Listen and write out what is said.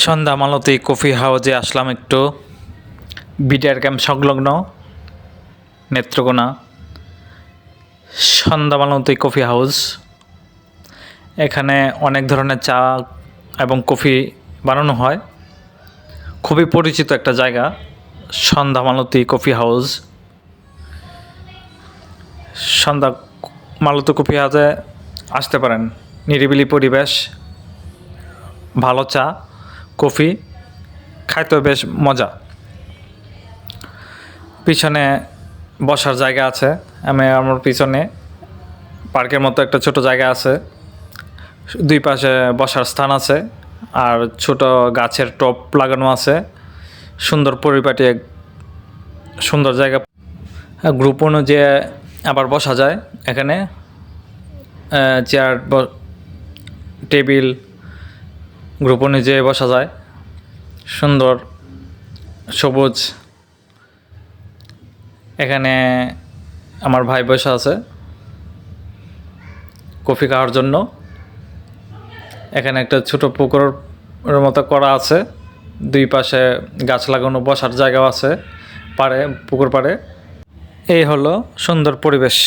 সন্ধ্যা মালতী coffee হাউজে আসলাম একটু BDR camp সংলগ্ন নেত্রকোনা। সন্ধ্যা মালতী কফি হাউস, এখানে অনেক ধরনের চা এবং কফি বানানো হয়। খুবই পরিচিত একটা জায়গা সন্ধ্যা মালতী কফি হাউস। সন্ধ্যা মালতী কফি হাউসে আসতে পারেন। নিরিবিলি পরিবেশ, ভালো চা কফি, খাইতে বেশ মজা। পিছনে বসার জায়গা আছে, আমার পিছনে পার্কের মতো একটা ছোট জায়গা আছে, দুই পাশে বসার স্থান আছে, আর ছোট গাছের টব লাগানো আছে। সুন্দর পরিপাটি সুন্দর জায়গা। গ্রুপ অনুযায়ী আবার বসা যায় এখানে, চেয়ার টেবিল গ্রুপ অনুযায়ী বসা যায়। সুন্দর সবুজ। এখানে আমার ভাই বসে আছে কফি খাওয়ার জন্য। এখানে একটা ছোট পুকুরের মতো করা আছে, দুই পাশে গাছ লাগানো, বসার জায়গাও আছে পাড়ে, পুকুর পাড়ে। এই হলো সুন্দর পরিবেশ।